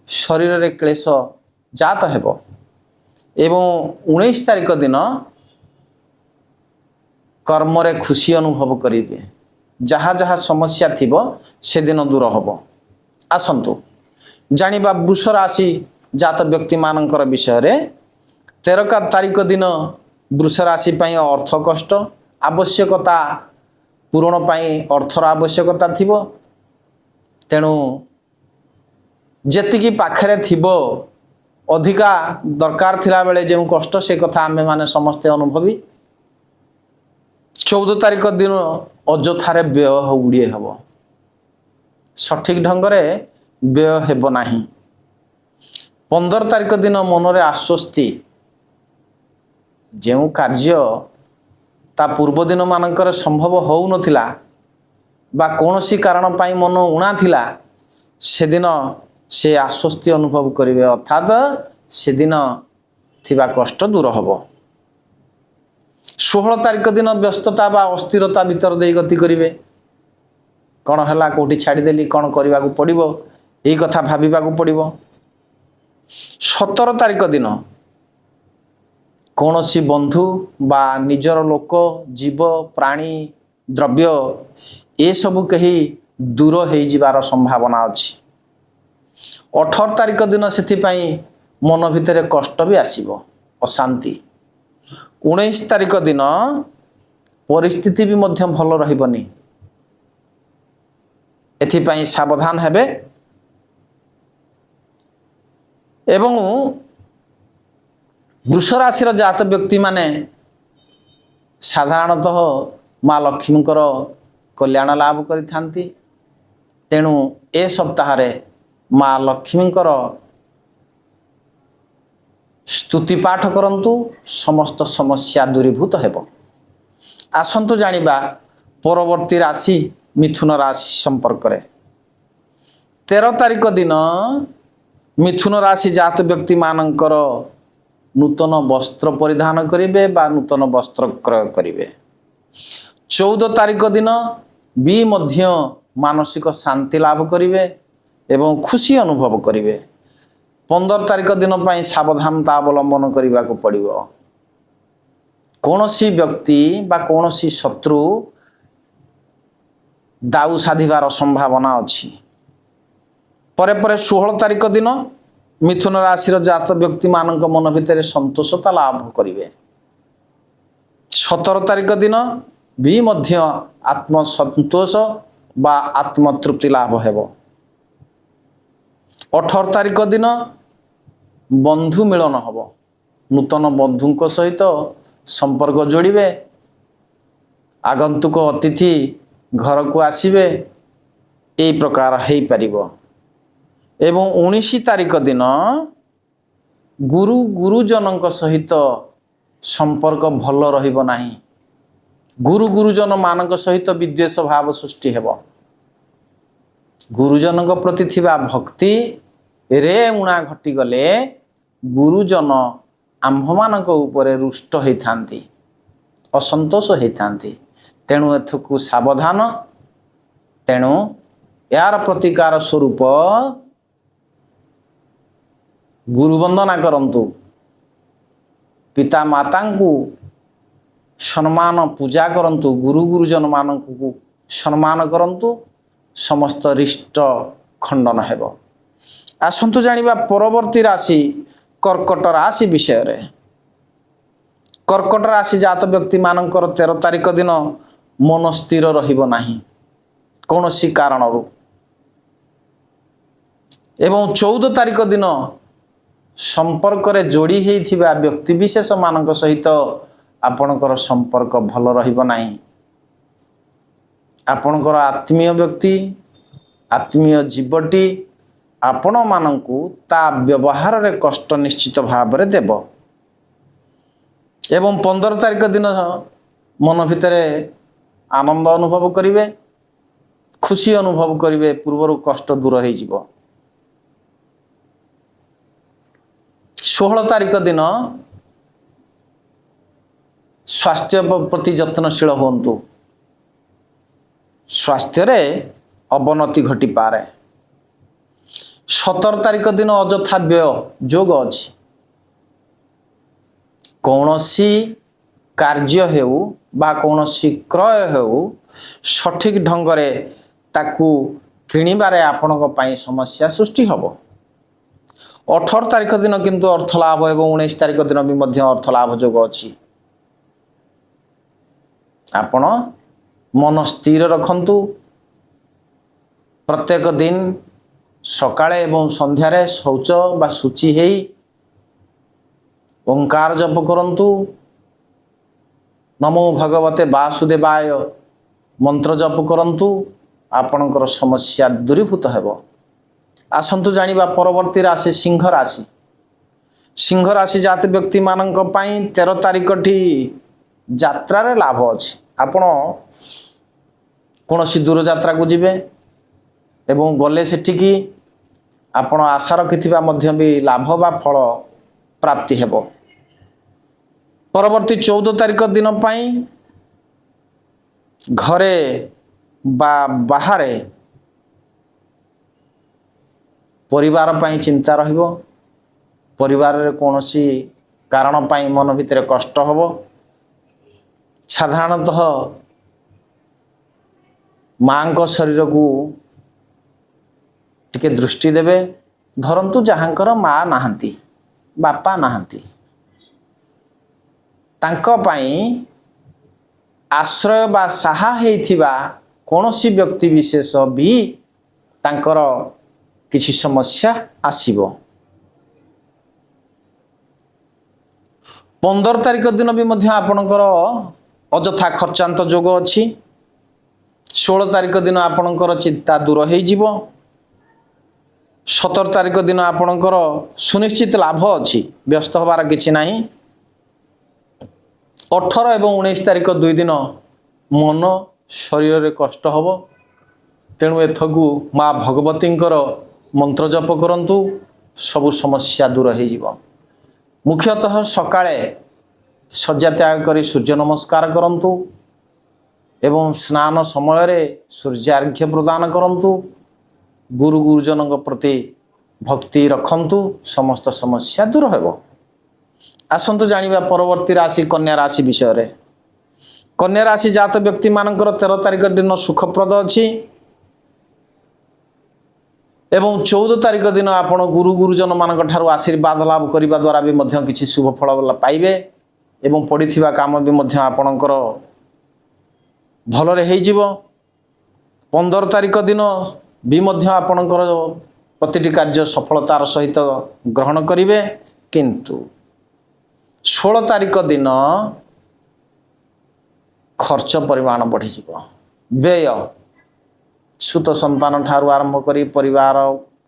Speaker 1: ଶରୀରରେ କ୍ଲେଶ ଜାତ ହେବ ଏବଂ 19 ତାରିଖ ଦିନ କର୍ମରେ ଖୁସି ଅନୁଭବ କରିବେ। ଯାହା ଯାହା ସମସ୍ୟା ଥିବ ସେଦିନ ଦୂର ହେବ। ଆସନ୍ତୁ ଜାଣିବା ବୃଷ ରାଶି ଜାତ ବ୍ୟକ୍ତିମାନଙ୍କର ବିଷୟରେ। 13 ତାରିଖ ଦିନ ବୃଷ ରାଶି ପାଇଁ ଅର୍ଥ କଷ୍ଟ, ଆବଶ୍ୟକତା ପୂରଣ ପାଇଁ ଅର୍ଥର ଆବଶ୍ୟକତା ଥିବ। ତେଣୁ ଯେତିକି ପାଖରେ ଥିବ, ଅଧିକା ଦରକାର ଥିଲାବେଳେ ଯେଉଁ କଷ୍ଟ ସେ କଥା ଆମେମାନେ ସମସ୍ତେ ଅନୁଭବୀ। 14 ତାରିଖ ଦିନ ଅଯଥାରେ ବ୍ୟୟ ଗୁଡ଼ିଏ ହେବ, ସଠିକ ଢଙ୍ଗରେ ବ୍ୟୟ ହେବ ନାହିଁ। 15 ତାରିଖ ଦିନ ମନରେ ଆଶ୍ୱସ୍ତି, ଯେଉଁ କାର୍ଯ୍ୟ ତା ପୂର୍ବ ଦିନମାନଙ୍କରେ ସମ୍ଭବ ହେଉନଥିଲା ବା କୌଣସି କାରଣ ପାଇଁ ମନ ଉଣା ଥିଲା, ସେଦିନ ସେ ଆଶ୍ୱସ୍ତି ଅନୁଭବ କରିବେ, ଅର୍ଥାତ୍ ସେଦିନ ଥିବା କଷ୍ଟ ଦୂର ହେବ। 16 ତାରିଖ ଦିନ ବ୍ୟସ୍ତତା ବା ଅସ୍ଥିରତା ଭିତର ଦେଇ ଗତି କରିବେ। କ'ଣ ହେଲା, କେଉଁଠି ଛାଡ଼ିଦେଲି, କ'ଣ କରିବାକୁ ପଡ଼ିବ, ଏହି କଥା ଭାବିବାକୁ ପଡ଼ିବ। 17 ତାରିଖ ଦିନ କୌଣସି ବନ୍ଧୁ ବା ନିଜର ଲୋକ, ଜୀବ, ପ୍ରାଣୀ, ଦ୍ରବ୍ୟ ଏସବୁ କେହି ଦୂର ହୋଇଯିବାର ସମ୍ଭାବନା ଅଛି। 18 ତାରିଖ ଦିନ ସେଥିପାଇଁ ମନ ଭିତରେ କଷ୍ଟ ବି ଆସିବ, ଅଶାନ୍ତି। 19 ତାରିଖ ଦିନ ପରିସ୍ଥିତି ବି ମଧ୍ୟ ଭଲ ରହିବନି, ଏଥିପାଇଁ ସାବଧାନ ହେବେ। ଏବଂ ବୃଷ ରାଶିର ଜାତ ବ୍ୟକ୍ତିମାନେ ସାଧାରଣତଃ ମା ଲକ୍ଷ୍ମୀଙ୍କର କଲ୍ୟାଣ ଲାଭ କରିଥାନ୍ତି। ତେଣୁ ଏ ସପ୍ତାହରେ ମା ଲକ୍ଷ୍ମୀଙ୍କର ସ୍ତୁତି ପାଠ କରନ୍ତୁ, ସମସ୍ତ ସମସ୍ୟା ଦୂରୀଭୂତ ହେବ। ଆସନ୍ତୁ ଜାଣିବା ପରବର୍ତ୍ତୀ ରାଶି ମିଥୁନ ରାଶି ସମ୍ପର୍କରେ। 13 ତାରିଖ ଦିନ ମିଥୁନ ରାଶି ଜାତ ବ୍ୟକ୍ତିମାନଙ୍କର ନୂତନ ବସ୍ତ୍ର ପରିଧାନ କରିବେ ବା ନୂତନ ବସ୍ତ୍ର କ୍ରୟ କରିବେ। 14 ତାରିଖ ଦିନ ବି ମଧ୍ୟ ମାନସିକ ଶାନ୍ତି ଲାଭ କରିବେ ଏବଂ ଖୁସି ଅନୁଭବ କରିବେ। 15 ତାରିଖ ଦିନ ପାଇଁ ସାବଧାନତା ଅବଲମ୍ବନ କରିବାକୁ ପଡ଼ିବ। କୌଣସି ବ୍ୟକ୍ତି ବା କୌଣସି ଶତ୍ରୁ ଦାଉ ସାଧିବାର ସମ୍ଭାବନା ଅଛି। ପରେ ପରେ 16 ତାରିଖ ଦିନ ମିଥୁନ ରାଶିର ଜାତ ବ୍ୟକ୍ତିମାନଙ୍କ ମନ ଭିତରେ ସନ୍ତୋଷତା ଲାଭ କରିବେ। 17 ତାରିଖ ଦିନ ବି ମଧ୍ୟ ଆତ୍ମସନ୍ତୋଷ ବା ଆତ୍ମତୃପ୍ତି ଲାଭ ହେବ। 18 ତାରିଖ ଦିନ ବନ୍ଧୁ ମିଳନ ହେବ, ନୂତନ ବନ୍ଧୁଙ୍କ ସହିତ ସମ୍ପର୍କ ଯୋଡ଼ିବେ। ଆଗନ୍ତୁକ ଅତିଥି ଘରକୁ ଆସିବେ, এই ପ୍ରକାର ହେଇପାରିବ। ଏବଂ 19 ତାରିଖ ଦିନ ଗୁରୁଜନଙ୍କ ସହିତ ସମ୍ପର୍କ ଭଲ ରହିବ ନାହିଁ। ଗୁରୁଜନ ମାନଙ୍କ ସହିତ ବିଦ୍ୱେଷ ଭାବ ସୃଷ୍ଟି ହେବ। ଗୁରୁଜନଙ୍କ ପ୍ରତି ଥିବା ଭକ୍ତିରେ ଉଣା ଘଟିଗଲେ ଗୁରୁଜନ ଆମ୍ଭମାନଙ୍କ ଉପରେ ରୁଷ୍ଟ ହୋଇଥାନ୍ତି, ଅସନ୍ତୋଷ ହୋଇଥାନ୍ତି। ତେଣୁ ଏଥକୁ ସାବଧାନ। ତେଣୁ ଏହାର ପ୍ରତିକାର ସ୍ୱରୂପ ଗୁରୁ ବନ୍ଦନା କରନ୍ତୁ, ପିତା ମାତାଙ୍କୁ ସମ୍ମାନ ପୂଜା କରନ୍ତୁ, ଗୁରୁଜନ ମାନଙ୍କୁ ସମ୍ମାନ କରନ୍ତୁ, ସମସ୍ତ ରିଷ୍ଟ ଖଣ୍ଡନ ହେବ। ଆସନ୍ତୁ ଜାଣିବା ପରବର୍ତ୍ତୀ ରାଶି କର୍କଟ ରାଶି ବିଷୟରେ। କର୍କଟ ରାଶି ଜାତ ବ୍ୟକ୍ତିମାନଙ୍କର 13 ତାରିଖ ଦିନ ମନ ସ୍ଥିର ରହିବ ନାହିଁ କୌଣସି କାରଣରୁ। ଏବଂ 14 ତାରିଖ ଦିନ ସମ୍ପର୍କରେ ଯୋଡ଼ି ହୋଇଥିବା ବ୍ୟକ୍ତିବିଶେଷ ମାନଙ୍କ ସହିତ ଆପଣଙ୍କର ସମ୍ପର୍କ ଭଲ ରହିବ ନାହିଁ। ଆପଣଙ୍କର ଆତ୍ମୀୟ ବ୍ୟକ୍ତି, ଆତ୍ମୀୟ ଜୀବଟି ଆପଣମାନଙ୍କୁ ତା ବ୍ୟବହାରରେ କଷ୍ଟ ନିଶ୍ଚିତ ଭାବରେ ଦେବ। ଏବଂ 15 ତାରିଖ ଦିନ ମନ ଭିତରେ ଆନନ୍ଦ ଅନୁଭବ କରିବେ, ଖୁସି ଅନୁଭବ କରିବେ, ପୂର୍ବରୁ କଷ୍ଟ ଦୂର ହୋଇଯିବ। 16 ତାରିଖ ଦିନ ସ୍ୱାସ୍ଥ୍ୟ ପ୍ରତି ଯତ୍ନଶୀଳ ହୁଅନ୍ତୁ, ସ୍ୱାସ୍ଥ୍ୟରେ ଅବନତି ଘଟିପାରେ। 17 ତାରିଖ ଦିନ ଅଯଥା ବ୍ୟୟ ଯୋଗ ଅଛି। କୌଣସି କାର୍ଯ୍ୟ ହେଉ ବା କୌଣସି କ୍ରୟ ହେଉ ସଠିକ ଢଙ୍ଗରେ ତାକୁ କିଣିବାରେ ଆପଣଙ୍କ ପାଇଁ ସମସ୍ୟା ସୃଷ୍ଟି ହେବ। 18 ତାରିଖ ଦିନ କିନ୍ତୁ ଅର୍ଥ ଲାଭ ଏବଂ 19 ତାରିଖ ଦିନ ବି ମଧ୍ୟ ଅର୍ଥ ଲାଭ ଯୋଗ ଅଛି। ଆପଣ ମନ ସ୍ଥିର ରଖନ୍ତୁ। ପ୍ରତ୍ୟେକ ଦିନ ସକାଳେ ଏବଂ ସନ୍ଧ୍ୟାରେ ଶୌଚ ବା ଶୁଚି ହେଇ ଓଙ୍କାର ଜପ କରନ୍ତୁ। ନମୋ ଭଗବତେ ବାସୁଦେବାୟ ମନ୍ତ୍ର ଜପ କରନ୍ତୁ। ଆପଣଙ୍କର ସମସ୍ୟା ଦୂରୀଭୂତ ହେବ। ଆସନ୍ତୁ ଜାଣିବା ପରବର୍ତ୍ତୀ ରାଶି ସିଂହ ରାଶି। ସିଂହ ରାଶି ଜାତ ବ୍ୟକ୍ତିମାନଙ୍କ ପାଇଁ 13 ତାରିଖଟି ଯାତ୍ରାରେ ଲାଭ ଅଛି। ଆପଣ କୌଣସି ଦୂର ଯାତ୍ରାକୁ ଯିବେ ଏବଂ ଗଲେ ସେଠିକି ଆପଣ ଆଶା ରଖିଥିବା ମଧ୍ୟ ବି ଲାଭ ବା ଫଳ ପ୍ରାପ୍ତି ହେବ। ପରବର୍ତ୍ତୀ 14 ତାରିଖ ଦିନ ପାଇଁ ଘରେ ବା ବାହାରେ ପରିବାର ପାଇଁ ଚିନ୍ତା ରହିବ। ପରିବାରରେ କୌଣସି କାରଣ ପାଇଁ ମନ ଭିତରେ କଷ୍ଟ ହେବ। ସାଧାରଣତଃ ମାଙ୍କ ଶରୀରକୁ ଟିକେ ଦୃଷ୍ଟି ଦେବେ। ଧରନ୍ତୁ ଯାହାଙ୍କର ମା ନାହାନ୍ତି, ବାପା ନାହାନ୍ତି, ତାଙ୍କ ପାଇଁ ଆଶ୍ରୟ ବା ସାହା ହେଇଥିବା କୌଣସି ବ୍ୟକ୍ତି ବିଶେଷ ବି ତାଙ୍କର କିଛି ସମସ୍ୟା ଆସିବ। 15 ତାରିଖ ଦିନ ବି ମଧ୍ୟ ଆପଣଙ୍କର ଅଯଥା ଖର୍ଚ୍ଚାନ୍ତ ଯୋଗ ଅଛି। 16 ତାରିଖ ଦିନ ଆପଣଙ୍କର ଚିନ୍ତା ଦୂର ହେଇଯିବ। 17 ତାରିଖ ଦିନ ଆପଣଙ୍କର ସୁନିଶ୍ଚିତ ଲାଭ ଅଛି, ବ୍ୟସ୍ତ ହେବାର କିଛି ନାହିଁ। 18 ଏବଂ 19 ତାରିଖ 2 ଦିନ ମନ ଶରୀରରେ କଷ୍ଟ ହେବ। ତେଣୁ ଏଥକୁ ମା ଭଗବତୀଙ୍କର ମନ୍ତ୍ର ଜପ କରନ୍ତୁ, ସବୁ ସମସ୍ୟା ଦୂର ହେଇଯିବ। ମୁଖ୍ୟତଃ ସକାଳେ ଶଯ୍ୟା ତ୍ୟାଗ କରି ସୂର୍ଯ୍ୟ ନମସ୍କାର କରନ୍ତୁ ଏବଂ ସ୍ନାନ ସମୟରେ ସୂର୍ଯ୍ୟାର୍ଘ୍ୟ ପ୍ରଦାନ କରନ୍ତୁ। ଗୁରୁଜନଙ୍କ ପ୍ରତି ଭକ୍ତି ରଖନ୍ତୁ, ସମସ୍ତ ସମସ୍ୟା ଦୂର ହେବ। ଆସନ୍ତୁ ଜାଣିବା ପରବର୍ତ୍ତୀ ରାଶି କନ୍ୟା ରାଶି ବିଷୟରେ। କନ୍ୟା ରାଶି ଜାତ ବ୍ୟକ୍ତିମାନଙ୍କର 13 ତାରିଖ ଦିନ ସୁଖପ୍ରଦ ଅଛି ଏବଂ 14 ତାରିଖ ଦିନ ଆପଣ ଗୁରୁଜନ ମାନଙ୍କ ଠାରୁ ଆଶୀର୍ବାଦ ଲାଭ କରିବା ଦ୍ୱାରା ବି ମଧ୍ୟ କିଛି ଶୁଭ ଫଳ ପାଇବେ ଏବଂ ପଡ଼ିଥିବା କାମ ବି ମଧ୍ୟ ଆପଣଙ୍କର ଭଲରେ ହେଇଯିବ। 15 ତାରିଖ ଦିନ ବି ମଧ୍ୟ ଆପଣଙ୍କର ପ୍ରତିଟି କାର୍ଯ୍ୟ ସଫଳତାର ସହିତ ଗ୍ରହଣ କରିବେ। କିନ୍ତୁ 16 ତାରିଖ ଦିନ ଖର୍ଚ୍ଚ ପରିମାଣ ବଢ଼ିଯିବ। ବ୍ୟୟ ସୁତ ସନ୍ତାନ ଠାରୁ ଆରମ୍ଭ କରି ପରିବାର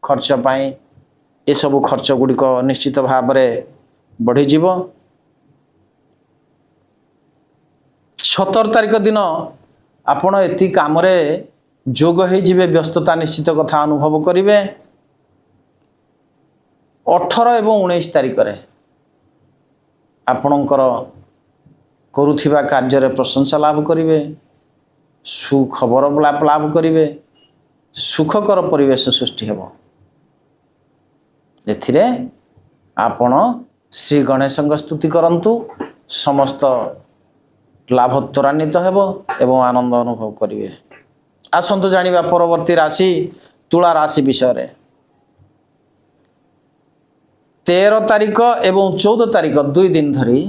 Speaker 1: ଖର୍ଚ୍ଚ ପାଇଁ ଏସବୁ ଖର୍ଚ୍ଚ ଗୁଡ଼ିକ ନିଶ୍ଚିତ ଭାବରେ ବଢ଼ିଯିବ। 17 ତାରିଖ ଦିନ ଆପଣ ଏତି କାମରେ ଯୋଗ ହେଇଯିବେ, ବ୍ୟସ୍ତତା ନିଶ୍ଚିତ କଥା ଅନୁଭବ କରିବେ। 18 ଏବଂ 19 ତାରିଖରେ ଆପଣଙ୍କର କରୁଥିବା କାର୍ଯ୍ୟରେ ପ୍ରଶଂସା ଲାଭ କରିବେ, ସୁଖବର ଲାଭ କରିବେ, ସୁଖକର ପରିବେଶ ସୃଷ୍ଟି ହେବ। ଏଥିରେ ଆପଣ ଶ୍ରୀ ଗଣେଶଙ୍କ ସ୍ତୁତି କରନ୍ତୁ, ସମସ୍ତ ଲାଭ ତ୍ୱରାନ୍ୱିତ ହେବ ଏବଂ ଆନନ୍ଦ ଅନୁଭବ କରିବେ। ଆସନ୍ତୁ ଜାଣିବା ପରବର୍ତ୍ତୀ ରାଶି ତୁଳା ରାଶି ବିଷୟରେ। 13 ତାରିଖ ଏବଂ 14 ତାରିଖ 2 ଦିନ ଧରି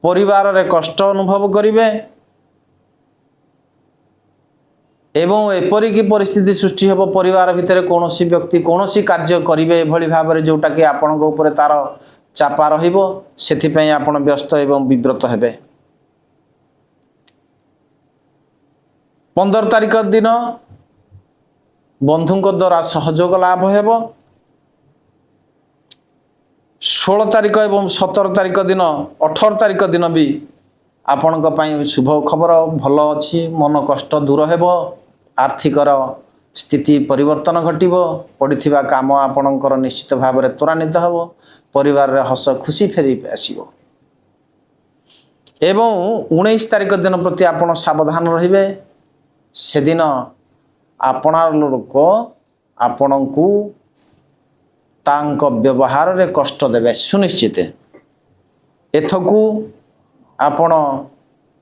Speaker 1: ପରିବାରରେ କଷ୍ଟ ଅନୁଭବ କରିବେ ଏବଂ ଏପରିକି ପରିସ୍ଥିତି ସୃଷ୍ଟି ହେବ ପରିବାର ଭିତରେ କୌଣସି ବ୍ୟକ୍ତି କୌଣସି କାର୍ଯ୍ୟ କରିବେ ଏଭଳି ଭାବରେ ଯେଉଁଟାକି ଆପଣଙ୍କ ଉପରେ ତାର ଚାପା ରହିବ, ସେଥିପାଇଁ ଆପଣ ବ୍ୟସ୍ତ ଏବଂ ବିବ୍ରତ ହେବେ। 15 ତାରିଖ ଦିନ ବନ୍ଧୁଙ୍କ ଦ୍ୱାରା ସହଯୋଗ ଲାଭ ହେବ। 16 ତାରିଖ ଏବଂ 17 ତାରିଖ ଦିନ 18 ତାରିଖ ଦିନ ବି ଆପଣଙ୍କ ପାଇଁ ଶୁଭ ଖବର ଭଲ ଅଛି। ମନ କଷ୍ଟ ଦୂର ହେବ, ଆର୍ଥିକର ସ୍ଥିତି ପରିବର୍ତ୍ତନ ଘଟିବ, ପଡ଼ିଥିବା କାମ ଆପଣଙ୍କର ନିଶ୍ଚିତ ଭାବରେ ତ୍ୱରାନ୍ୱିତ ହେବ, ପରିବାରରେ ହସ ଖୁସି ଫେରି ଆସିବ। ଏବଂ 19 ତାରିଖ ଦିନ ପ୍ରତି ଆପଣ ସାବଧାନ ରହିବେ। ସେଦିନ ଆପଣାର ଲୋକ ଆପଣଙ୍କୁ ତାଙ୍କ ବ୍ୟବହାରରେ କଷ୍ଟ ଦେବେ ସୁନିଶ୍ଚିତ। ଏଥକୁ ଆପଣ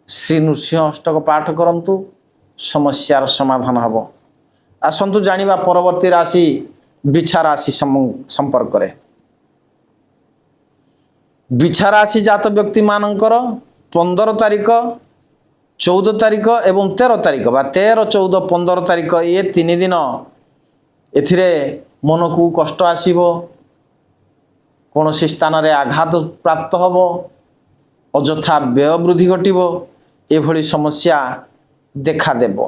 Speaker 1: ଶ୍ରୀ ନୃସିଂହ ଅଷ୍ଟକ ପାଠ କରନ୍ତୁ, ସମସ୍ୟାର ସମାଧାନ ହେବ। ଆସନ୍ତୁ ଜାଣିବା ପରବର୍ତ୍ତୀ ରାଶି ବିଛା ରାଶି ସମ୍ପର୍କରେ। ବିଛା ରାଶି ଜାତ ବ୍ୟକ୍ତିମାନଙ୍କର 15 ତାରିଖ 14 ତାରିଖ ଏବଂ 13 ତାରିଖ ବା 13, 14, 15 ତାରିଖ ଏ 3 ଦିନ ଏଥିରେ ମନକୁ କଷ୍ଟ ଆସିବ, କୌଣସି ସ୍ଥାନରେ ଆଘାତ ପ୍ରାପ୍ତ ହେବ, ଅଯଥା ବ୍ୟୟ ବୃଦ୍ଧି ଘଟିବ, ଏଭଳି ସମସ୍ୟା ଦେଖାଦେବ।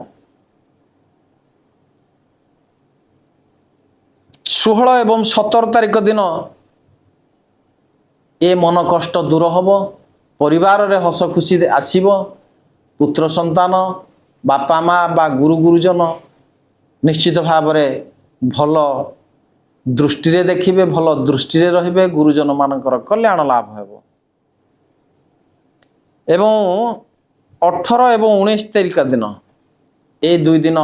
Speaker 1: 16 ଏବଂ 17 ତାରିଖ ଦିନ ଏ ମନ କଷ୍ଟ ଦୂର ହେବ, ପରିବାରରେ ହସ ଖୁସି ଆସିବ, ପୁତ୍ର ସନ୍ତାନ ବାପା ମା ବା ଗୁରୁ ଗୁରୁଜନ ନିଶ୍ଚିତ ଭାବରେ ଭଲ ଦୃଷ୍ଟିରେ ଦେଖିବେ, ଭଲ ଦୃଷ୍ଟିରେ ରହିବେ, ଗୁରୁଜନମାନଙ୍କର କଲ୍ୟାଣ ଲାଭ ହେବ। ଏବଂ 18 ଏବଂ 19 ତାରିଖ ଦିନ ଏ 2 ଦିନ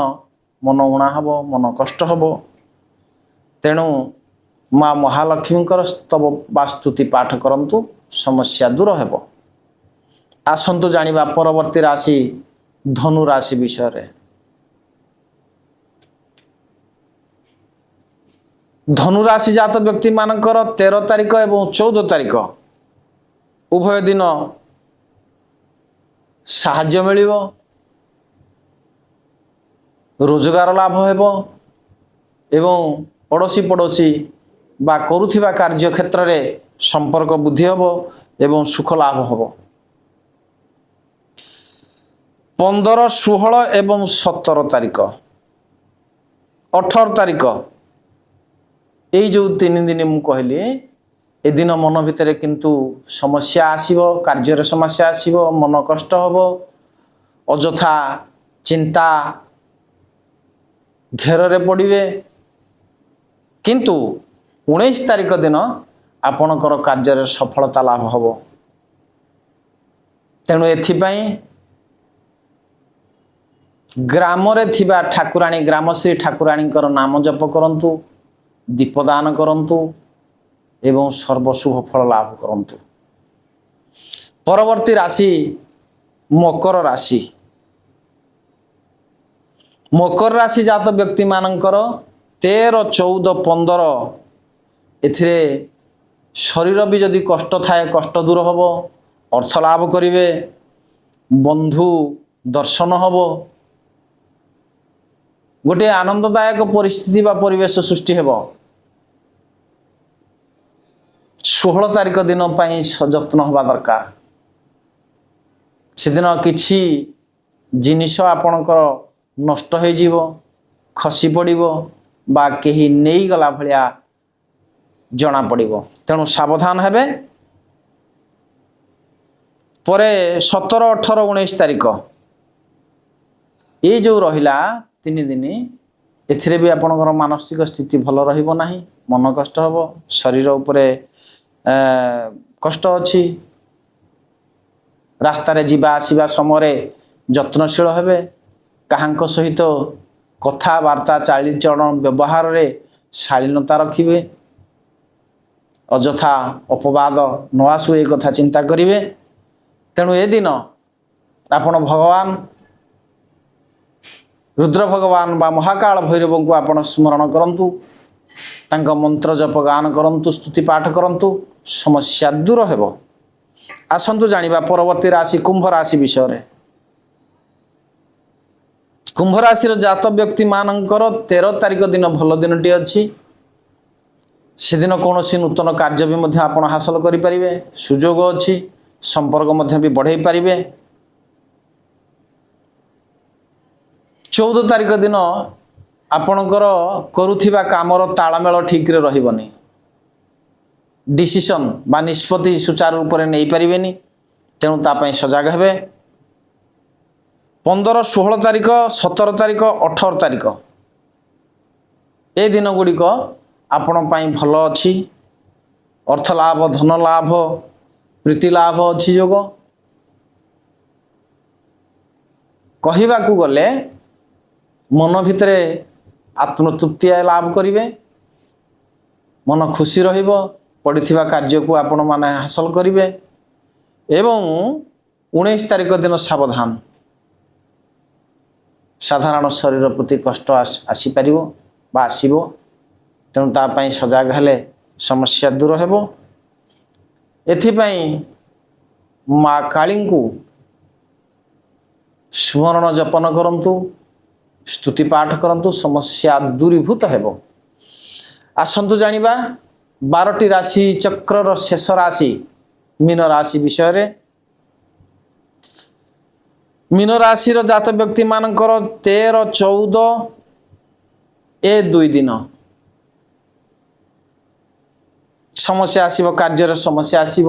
Speaker 1: ମନ ଉଣା ହେବ, ମନ କଷ୍ଟ ହେବ। ତେଣୁ ମା ମହାଲକ୍ଷ୍ମୀଙ୍କର ସ୍ତବ ବା ସ୍ତୁତି ପାଠ କରନ୍ତୁ, ସମସ୍ୟା ଦୂର ହେବ। ଆସନ୍ତୁ ଜାଣିବା ପରବର୍ତ୍ତୀ ରାଶି ଧନୁ ରାଶି ବିଷୟରେ। ଧନୁ ରାଶି ଜାତ ବ୍ୟକ୍ତିମାନଙ୍କର 13 ତାରିଖ ଏବଂ 14 ତାରିଖ ଉଭୟ ଦିନ ସାହାଯ୍ୟ ମିଳିବ, ରୋଜଗାର ଲାଭ ହେବ ଏବଂ ପଡ଼ୋଶୀ ବା କରୁଥିବା କାର୍ଯ୍ୟ କ୍ଷେତ୍ରରେ ସମ୍ପର୍କ ବୃଦ୍ଧି ହେବ ଏବଂ ସୁଖ ଲାଭ ହେବ। 15, 16 ଏବଂ 17 ତାରିଖ 18 ତାରିଖ ଏଇ ଯେଉଁ 3 ଦିନ ମୁଁ କହିଲି, ଏଦିନ ମନ ଭିତରେ କିନ୍ତୁ ସମସ୍ୟା ଆସିବ, କାର୍ଯ୍ୟରେ ସମସ୍ୟା ଆସିବ, ମନ କଷ୍ଟ ହେବ, ଅଯଥା ଚିନ୍ତା ଘେରରେ ପଡ଼ିବେ। କିନ୍ତୁ 19 ତାରିଖ ଦିନ ଆପଣଙ୍କର କାର୍ଯ୍ୟରେ ସଫଳତା ଲାଭ ହେବ। ତେଣୁ ଏଥିପାଇଁ ଗ୍ରାମରେ ଥିବା ଠାକୁରାଣୀ ଗ୍ରାମଶ୍ରୀ ଠାକୁରାଣୀଙ୍କର ନାମ ଜପ କରନ୍ତୁ, ଦୀପଦାନ କରନ୍ତୁ ଏବଂ ସର୍ବଶୁଭ ଫଳ ଲାଭ କରନ୍ତୁ। ପରବର୍ତ୍ତୀ ରାଶି ମକର ରାଶି। ମକର ରାଶି ଜାତ ବ୍ୟକ୍ତିମାନଙ୍କର 13, 14, 15 ଏଥିରେ ଶରୀର ବି ଯଦି କଷ୍ଟ ଥାଏ କଷ୍ଟ ଦୂର ହେବ, ଅର୍ଥ ଲାଭ କରିବେ, ବନ୍ଧୁ ଦର୍ଶନ ହେବ, ଗୋଟିଏ ଆନନ୍ଦଦାୟକ ପରିସ୍ଥିତି ବା ପରିବେଶ ସୃଷ୍ଟି ହେବ। 16 ତାରିଖ ଦିନ ପାଇଁ ସଯତ୍ନ ହେବା ଦରକାର। ସେଦିନ କିଛି ଜିନିଷ ଆପଣଙ୍କର ନଷ୍ଟ ହୋଇଯିବ, ଖସି ପଡ଼ିବ ବା କେହି ନେଇଗଲା ଭଳିଆ ଜଣାପଡ଼ିବ। ତେଣୁ ସାବଧାନ ହେବେ। ପରେ 17, 18, 19 ତାରିଖ ଏ ଯେଉଁ ରହିଲା 3 ଦିନ, ଏଥିରେ ବି ଆପଣଙ୍କର ମାନସିକ ସ୍ଥିତି ଭଲ ରହିବ ନାହିଁ, ମନ କଷ୍ଟ ହେବ, ଶରୀର ଉପରେ କଷ୍ଟ ଅଛି। ରାସ୍ତାରେ ଯିବା ଆସିବା ସମୟରେ ଯତ୍ନଶୀଳ ହେବେ। କାହାଙ୍କ ସହିତ କଥାବାର୍ତ୍ତା ଚାଲିଚଳନ ବ୍ୟବହାରରେ ଶାଳୀନତା ରଖିବେ। ଅଯଥା ଅପବାଦ ନ ଆସୁ ଏ କଥା ଚିନ୍ତା କରିବେ। ତେଣୁ ଏ ଦିନ ଆପଣ ଭଗବାନ ରୁଦ୍ର ଭଗବାନ ବା ମହାକାଳ ଭୈରବଙ୍କୁ ଆପଣ ସ୍ମରଣ କରନ୍ତୁ, ତାଙ୍କ ମନ୍ତ୍ର ଜପ ଗାନ କରନ୍ତୁ, ସ୍ତୁତି ପାଠ କରନ୍ତୁ, ସମସ୍ୟା ଦୂର ହେବ। ଆସନ୍ତୁ ଜାଣିବା ପରବର୍ତ୍ତୀ ରାଶି କୁମ୍ଭ ରାଶି ବିଷୟରେ। କୁମ୍ଭ ରାଶିର ଜାତ ବ୍ୟକ୍ତିମାନଙ୍କର 13 ତାରିଖ ଦିନ ଭଲ ଦିନଟି ଅଛି। ସେଦିନ କୌଣସି ନୂତନ କାର୍ଯ୍ୟ ବି ମଧ୍ୟ ଆପଣ ହାସଲ କରିପାରିବେ, ସୁଯୋଗ ଅଛି, ସମ୍ପର୍କ ମଧ୍ୟ ବି ବଢ଼େଇ ପାରିବେ। 14 ତାରିଖ ଦିନ ଆପଣଙ୍କର କରୁଥିବା କାମର ତାଳମେଳ ଠିକରେ ରହିବନି, ଡିସିସନ୍ ବା ନିଷ୍ପତ୍ତି ସୁଚାରୁ ରୂପରେ ନେଇପାରିବେନି, ତେଣୁ ତା ପାଇଁ ସଜାଗ ହେବେ। 15, 16 ତାରିଖ, 17 ତାରିଖ, 18 ତାରିଖ ଏ ଦିନ ଗୁଡ଼ିକ ଆପଣ ପାଇଁ ଭଲ ଅଛି। ଅର୍ଥ ଲାଭ, ଧନ ଲାଭ, ପ୍ରୀତି ଲାଭ ଅଛି ଯୋଗ। କହିବାକୁ ଗଲେ ମନ ଭିତରେ ଆତ୍ମତୃପ୍ତି ଲାଭ କରିବେ, ମନ ଖୁସି ରହିବ, ପଡ଼ିଥିବା କାର୍ଯ୍ୟକୁ ଆପଣମାନେ ହାସଲ କରିବେ। ଏବଂ 19 ତାରିଖ ଦିନ ସାବଧାନ, ସାଧାରଣ ଶରୀର ପ୍ରତି କଷ୍ଟ ଆସିପାରିବ ବା ଆସିବ, ତେଣୁ ତା ପାଇଁ ସଜାଗ ହେଲେ ସମସ୍ୟା ଦୂର ହେବ। ଏଥିପାଇଁ ମା କାଳୀଙ୍କୁ ସ୍ମରଣ ଜପନ କରନ୍ତୁ, ସ୍ତୁତି ପାଠ କରନ୍ତୁ, ସମସ୍ୟା ଦୂରୀଭୂତ ହେବ। ଆସନ୍ତୁ ଜାଣିବା 12ଟି ରାଶି ଚକ୍ରର ଶେଷ ରାଶି ମୀନ ରାଶି ବିଷୟରେ। ମୀନ ରାଶିର ଜାତ ବ୍ୟକ୍ତିମାନଙ୍କର 13, 14 ଏ 2 ଦିନ ସମସ୍ୟା ଆସିବ, କାର୍ଯ୍ୟରେ ସମସ୍ୟା ଆସିବ,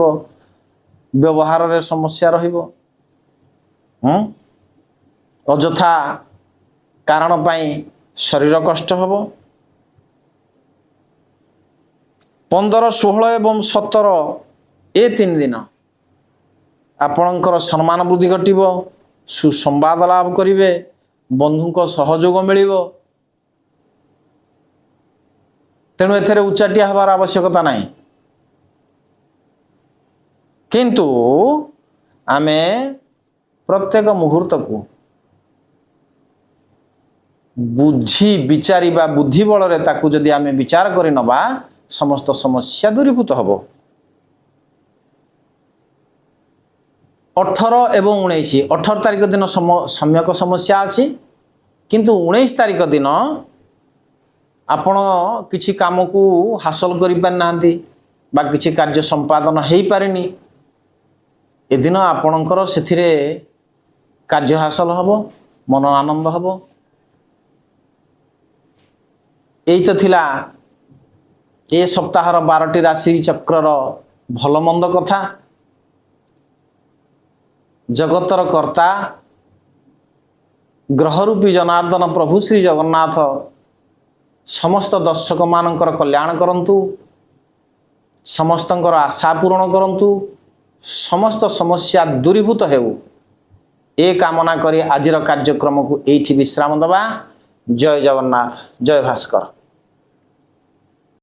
Speaker 1: ବ୍ୟବହାରରେ ସମସ୍ୟା ରହିବ। ଅଯଥା କାରଣ ପାଇଁ ଶରୀର କଷ୍ଟ ହେବ। 15, 16 ଏବଂ 17 ଏ 3 ଦିନ ଆପଣଙ୍କର ସମ୍ମାନ ବୃଦ୍ଧି ଘଟିବ, ସୁସମ୍ବାଦ ଲାଭ କରିବେ, ବନ୍ଧୁଙ୍କ ସହଯୋଗ ମିଳିବ। ତେଣୁ ଏଥିରେ ଉଚାଟିଆ ହେବାର ଆବଶ୍ୟକତା ନାହିଁ। କିନ୍ତୁ ଆମେ ପ୍ରତ୍ୟେକ ମୁହୂର୍ତ୍ତକୁ ବୁଝି ବିଚାରି ବା ବୁଦ୍ଧି ବଳରେ ତାକୁ ଯଦି ଆମେ ବିଚାର କରି ନେବା, ସମସ୍ତ ସମସ୍ୟା ଦୂରୀଭୂତ ହେବ। 18 ଏବଂ 19, 18 ତାରିଖ ଦିନ ସମ୍ୟକ ସମସ୍ୟା ଅଛି, କିନ୍ତୁ 19 ତାରିଖ ଦିନ ଆପଣ କିଛି କାମକୁ ହାସଲ କରିପାରିନାହାନ୍ତି ବା କିଛି କାର୍ଯ୍ୟ ସମ୍ପାଦନ ହେଇପାରିନି। ଏଦିନ ଆପଣଙ୍କର ସେଥିରେ କାର୍ଯ୍ୟ ହାସଲ ହେବ, ମନ ଆନନ୍ଦ ହେବ। ଏଇ ତ ଥିଲା ଏ ସପ୍ତାହର 12ଟି ରାଶି ଚକ୍ରର ଭଲ ମନ୍ଦ କଥା। ଜଗତର କର୍ତ୍ତା ଗ୍ରହରୂପୀ ଜନାର୍ଦ୍ଦନ ପ୍ରଭୁ ଶ୍ରୀ ଜଗନ୍ନାଥ ସମସ୍ତ ଦର୍ଶକମାନଙ୍କର କଲ୍ୟାଣ କରନ୍ତୁ, ସମସ୍ତଙ୍କର ଆଶା ପୂରଣ କରନ୍ତୁ, ସମସ୍ତ ସମସ୍ୟା ଦୂରୀଭୂତ ହେଉ, ଏ କାମନା କରି ଆଜିର କାର୍ଯ୍ୟକ୍ରମକୁ ଏଇଠି ବିଶ୍ରାମ ଦେବା। ଜୟ ଜଗନ୍ନାଥ, ଜୟ ଭାସ୍କର।